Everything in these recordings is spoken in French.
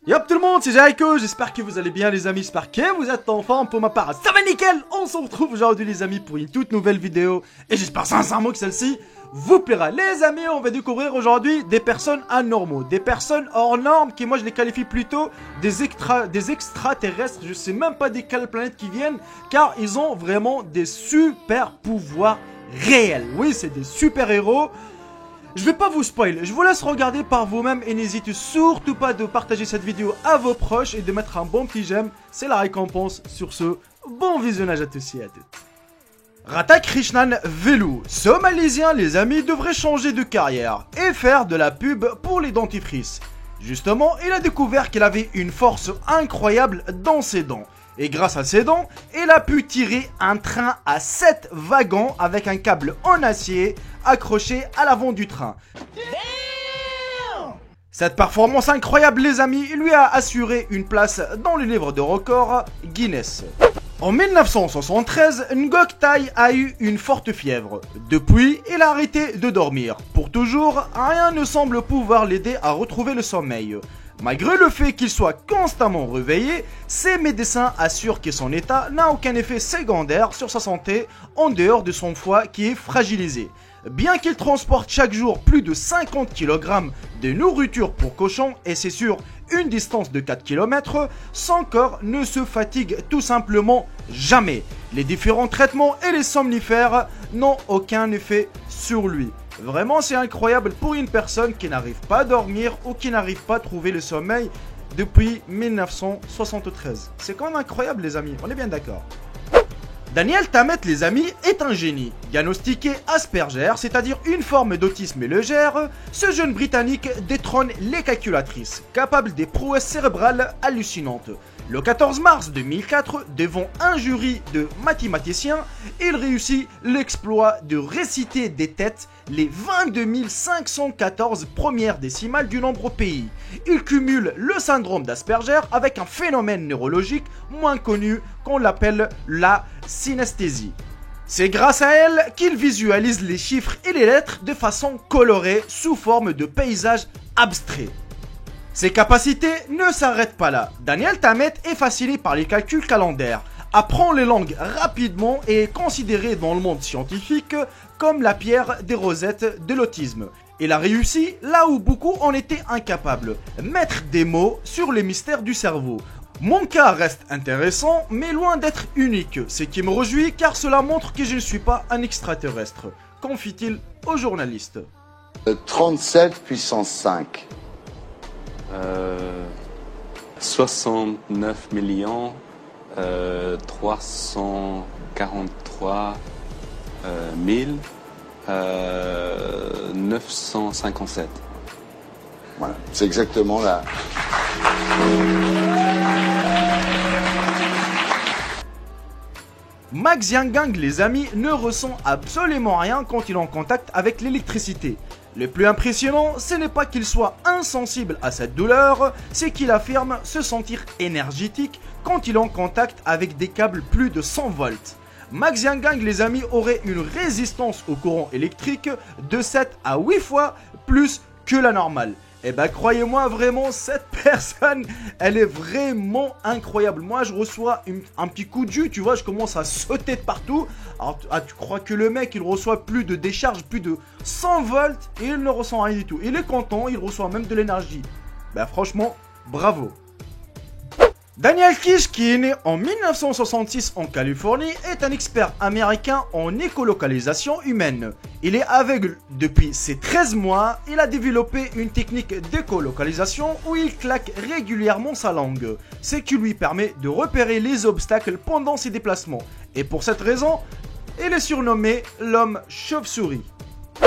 Yop tout le monde, c'est Jaiko, j'espère que vous allez bien les amis, j'espère que vous êtes en forme. Pour ma part, ça va nickel. On se retrouve aujourd'hui les amis pour une toute nouvelle vidéo. Et j'espère sincèrement que celle-ci vous plaira. Les amis, on va découvrir aujourd'hui des personnes anormaux, des personnes hors normes qui moi je les qualifie plutôt des extraterrestres. Je sais même pas de quelle planète qui viennent, car ils ont vraiment des super pouvoirs réels. Oui, c'est des super héros. Je vais pas vous spoil, je vous laisse regarder par vous-même et n'hésitez surtout pas de partager cette vidéo à vos proches et de mettre un bon petit j'aime, c'est la récompense. Sur ce, bon visionnage à tous et à toutes. Radhakrishnan Velu, ce Malaisien les amis devrait changer de carrière et faire de la pub pour les dentifrices. Justement, il a découvert qu'il avait une force incroyable dans ses dents. Et grâce à ses dents, il a pu tirer un train à 7 wagons avec un câble en acier accroché à l'avant du train. Cette performance incroyable les amis lui a assuré une place dans le livre de records Guinness. En 1973, Ngok Tai a eu une forte fièvre. Depuis, il a arrêté de dormir. Pour toujours, rien ne semble pouvoir l'aider à retrouver le sommeil. Malgré le fait qu'il soit constamment réveillé, ses médecins assurent que son état n'a aucun effet secondaire sur sa santé en dehors de son foie qui est fragilisé. Bien qu'il transporte chaque jour plus de 50 kg de nourriture pour cochons et c'est sur une distance de 4 km, son corps ne se fatigue tout simplement jamais. Les différents traitements et les somnifères n'ont aucun effet sur lui. Vraiment c'est incroyable pour une personne qui n'arrive pas à dormir ou qui n'arrive pas à trouver le sommeil depuis 1973. C'est quand même incroyable les amis, on est bien d'accord. Daniel Tammet les amis est un génie. Diagnostiqué Asperger, c'est-à-dire une forme d'autisme légère, ce jeune britannique détrône les calculatrices, capable des prouesses cérébrales hallucinantes. Le 14 mars 2004, devant un jury de mathématiciens, il réussit l'exploit de réciter des têtes les 22 514 premières décimales du nombre pays. Il cumule le syndrome d'Asperger avec un phénomène neurologique moins connu qu'on l'appelle la synesthésie. C'est grâce à elle qu'il visualise les chiffres et les lettres de façon colorée sous forme de paysages abstraits. Ses capacités ne s'arrêtent pas là. Daniel Tammet est fasciné par les calculs calendaires, apprend les langues rapidement et est considéré dans le monde scientifique comme la pierre des rosettes de l'autisme. Il a réussi là où beaucoup en étaient incapables, mettre des mots sur les mystères du cerveau. Mon cas reste intéressant, mais loin d'être unique, ce qui me réjouit car cela montre que je ne suis pas un extraterrestre. Confie-t-il au journaliste. 37 puissance 5. 69 millions 343 957. Voilà, c'est exactement là. Max Yangang les amis ne ressent absolument rien quand il est en contact avec l'électricité. Le plus impressionnant, ce n'est pas qu'il soit insensible à cette douleur, c'est qu'il affirme se sentir énergétique quand il est en contact avec des câbles plus de 100 volts. Max Yangang les amis aurait une résistance au courant électrique de 7 à 8 fois plus que la normale. Et ben croyez-moi vraiment, cette personne, elle est vraiment incroyable. Moi je reçois un petit coup de jus, tu vois, je commence à sauter de partout. Alors tu crois que le mec il reçoit plus de décharge, plus de 100 volts et il ne ressent rien du tout. Il est content, il reçoit même de l'énergie. Ben franchement, bravo. Daniel Kish, qui est né en 1966 en Californie, est un expert américain en écolocalisation humaine. Il est aveugle depuis ses 13 mois, il a développé une technique d'écolocalisation où il claque régulièrement sa langue, ce qui lui permet de repérer les obstacles pendant ses déplacements. Et pour cette raison, il est surnommé l'homme chauve-souris.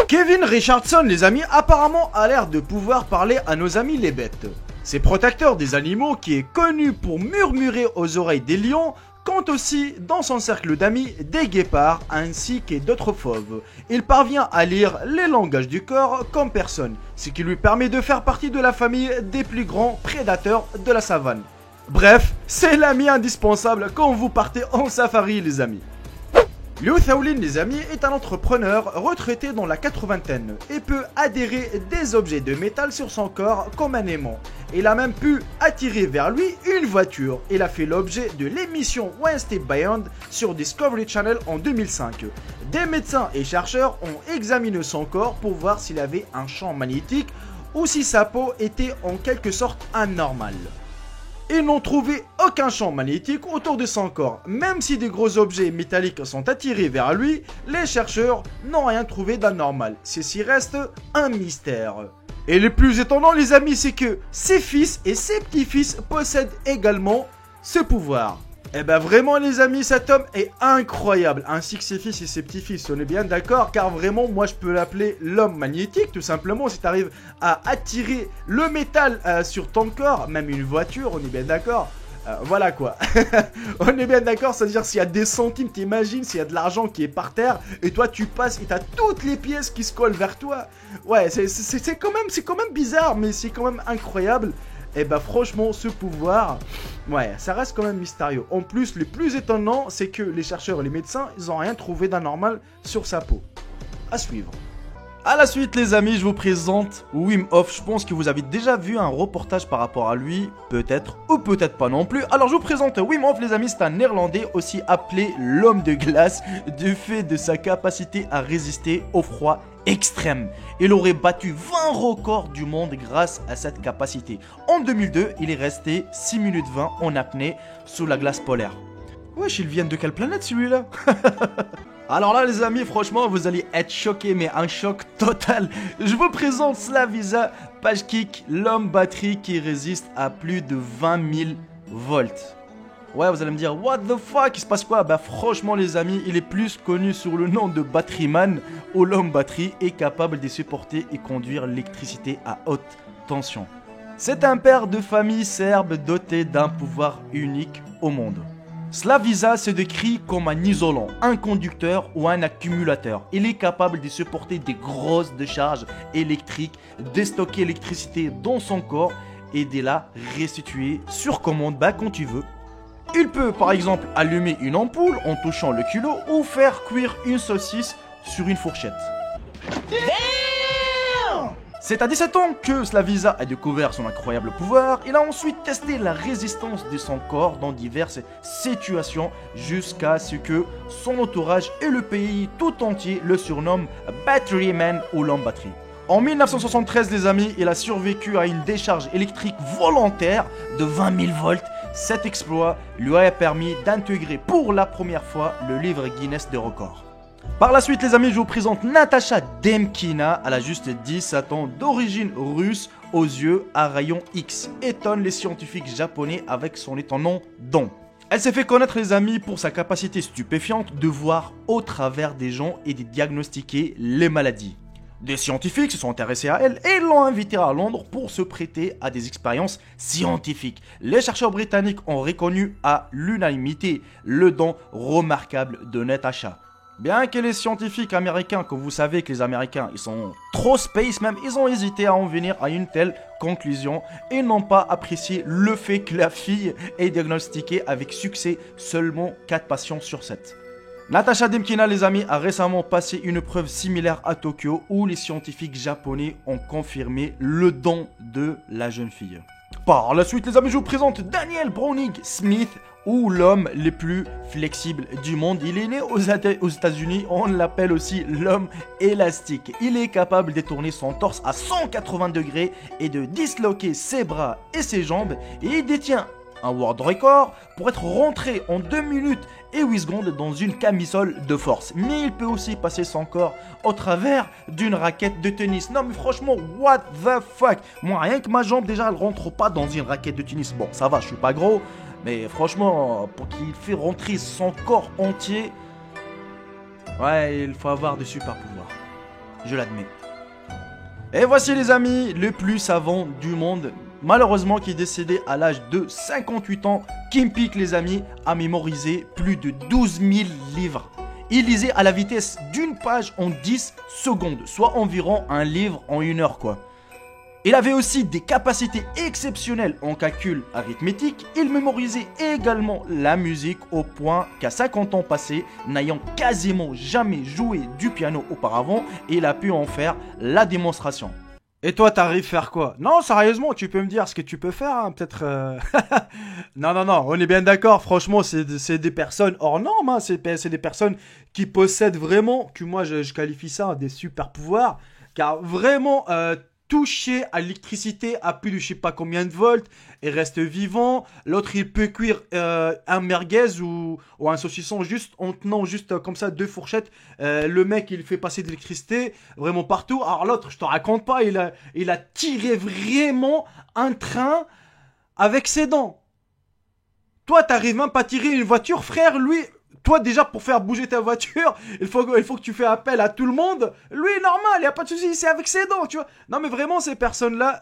Kevin Richardson les amis apparemment a l'air de pouvoir parler à nos amis les bêtes. C'est protecteur des animaux qui est connu pour murmurer aux oreilles des lions, compte aussi dans son cercle d'amis des guépards ainsi que d'autres fauves. Il parvient à lire les langages du corps comme personne, ce qui lui permet de faire partie de la famille des plus grands prédateurs de la savane. Bref, c'est l'ami indispensable quand vous partez en safari les amis. Liu Shaolin, les amis, est un entrepreneur retraité dans la 80aine et peut adhérer des objets de métal sur son corps comme un aimant. Il a même pu attirer vers lui une voiture. Il a fait l'objet de l'émission One Step Beyond sur Discovery Channel en 2005. Des médecins et chercheurs ont examiné son corps pour voir s'il avait un champ magnétique ou si sa peau était en quelque sorte anormale. Ils n'ont trouvé aucun champ magnétique autour de son corps. Même si des gros objets métalliques sont attirés vers lui, les chercheurs n'ont rien trouvé d'anormal. Ceci reste un mystère. Et le plus étonnant, les amis, c'est que ses fils et ses petits-fils possèdent également ce pouvoir. Eh ben vraiment les amis, cet homme est incroyable, ainsi que ses fils et ses petits-fils, on est bien d'accord, car vraiment moi je peux l'appeler l'homme magnétique, tout simplement, si tu arrives à attirer le métal sur ton corps, même une voiture, on est bien d'accord. Voilà quoi, on est bien d'accord, c'est-à-dire s'il y a des centimes, t'imagines, s'il y a de l'argent qui est par terre, et toi tu passes et t'as toutes les pièces qui se collent vers toi. Ouais, c'est quand même bizarre, mais c'est quand même incroyable. Et bah franchement ce pouvoir, ouais, ça reste quand même mystérieux. En plus, le plus étonnant, c'est que les chercheurs et les médecins, ils n'ont rien trouvé d'anormal sur sa peau. À suivre. A la suite les amis, je vous présente Wim Hof. Je pense que vous avez déjà vu un reportage par rapport à lui, peut-être ou peut-être pas non plus. Alors je vous présente Wim Hof les amis, c'est un néerlandais aussi appelé l'homme de glace du fait de sa capacité à résister au froid extrême. Il aurait battu 20 records du monde grâce à cette capacité. En 2002, il est resté 6 minutes 20 en apnée sous la glace polaire. Wesh, il vient de quelle planète celui-là? Alors là les amis, franchement vous allez être choqués, mais un choc total. Je vous présente Slavisa Pajkic, l'homme batterie qui résiste à plus de 20 000 volts. Ouais, vous allez me dire, what the fuck, il se passe quoi? Bah franchement les amis, il est plus connu sous le nom de Batteryman, où l'homme batterie est capable de supporter et conduire l'électricité à haute tension. C'est un père de famille serbe doté d'un pouvoir unique au monde. Slavisa se décrit comme un isolant, un conducteur ou un accumulateur. Il est capable de supporter des grosses décharges électriques, de stocker l'électricité dans son corps et de la restituer sur commande quand tu veux. Il peut par exemple allumer une ampoule en touchant le culot ou faire cuire une saucisse sur une fourchette. C'est à 17 ans que Slavisa a découvert son incroyable pouvoir. Il a ensuite testé la résistance de son corps dans diverses situations jusqu'à ce que son entourage et le pays tout entier le surnomment Batteryman ou l'homme batterie. En 1973 les amis, il a survécu à une décharge électrique volontaire de 20 000 volts. Cet exploit lui a permis d'intégrer pour la première fois le livre Guinness des records. Par la suite les amis, je vous présente Natasha Demkina. Elle a juste 17 ans, d'origine russe, aux yeux à rayon X. Étonne les scientifiques japonais avec son étonnant don. Elle s'est fait connaître les amis pour sa capacité stupéfiante de voir au travers des gens et de diagnostiquer les maladies. Des scientifiques se sont intéressés à elle et l'ont invitée à Londres pour se prêter à des expériences scientifiques. Les chercheurs britanniques ont reconnu à l'unanimité le don remarquable de Natasha. Bien que les scientifiques américains, comme vous savez que les Américains, ils sont trop space même, ils ont hésité à en venir à une telle conclusion et n'ont pas apprécié le fait que la fille ait diagnostiqué avec succès seulement 4 patients sur 7. Natasha Demkina, les amis, a récemment passé une preuve similaire à Tokyo où les scientifiques japonais ont confirmé le don de la jeune fille. Par la suite, les amis, je vous présente Daniel Browning Smith, ou l'homme le plus flexible du monde. Il est né aux États-Unis, on l'appelle aussi l'homme élastique. Il est capable de tourner son torse à 180 degrés et de disloquer ses bras et ses jambes. Et il détient un world record pour être rentré en 2 minutes et 8 secondes dans une camisole de force. Mais il peut aussi passer son corps au travers d'une raquette de tennis. Non mais franchement, what the fuck? Moi rien que ma jambe déjà elle rentre pas dans une raquette de tennis. Bon ça va, je suis pas gros. Mais franchement, pour qu'il fait rentrer son corps entier, ouais, il faut avoir de super pouvoirs. Je l'admets. Et voici les amis, le plus savant du monde, malheureusement qui est décédé à l'âge de 58 ans. Kim Peek les amis a mémorisé plus de 12 000 livres. Il lisait à la vitesse d'une page en 10 secondes, soit environ un livre en 1 heure quoi. Il avait aussi des capacités exceptionnelles en calcul arithmétique. Il mémorisait également la musique au point qu'à 50 ans passés, n'ayant quasiment jamais joué du piano auparavant, il a pu en faire la démonstration. Et toi, t'arrives faire quoi? Non, sérieusement, tu peux me dire ce que tu peux faire, hein, peut-être... Non, on est bien d'accord, franchement, c'est des personnes hors normes, hein, c'est des personnes qui possèdent vraiment, que moi je qualifie ça, des super pouvoirs, car vraiment... touché à l'électricité à plus de je sais pas combien de volts et reste vivant. L'autre il peut cuire un merguez ou un saucisson juste en tenant juste comme ça 2 fourchettes. Le mec il fait passer de l'électricité vraiment partout. Alors l'autre je te raconte pas, il a tiré vraiment un train avec ses dents. Toi t'arrives même pas à tirer une voiture frère, lui... Toi déjà pour faire bouger ta voiture, il faut que tu fais appel à tout le monde. Lui normal, il n'y a pas de souci, c'est avec ses dents, tu vois. Non mais vraiment ces personnes-là,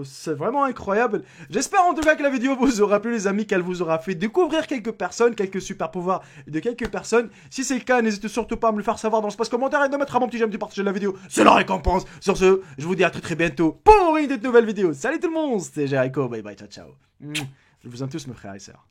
c'est vraiment incroyable. J'espère en tout cas que la vidéo vous aura plu les amis, qu'elle vous aura fait découvrir quelques personnes, quelques super pouvoirs de quelques personnes. Si c'est le cas, n'hésitez surtout pas à me le faire savoir dans l'espace commentaire et de mettre un bon petit j'aime, de partager la vidéo. C'est la récompense. Sur ce, je vous dis à très bientôt pour une nouvelle vidéo. Salut tout le monde, c'était Jericho, bye bye, ciao ciao. Je vous aime tous mes frères et sœurs.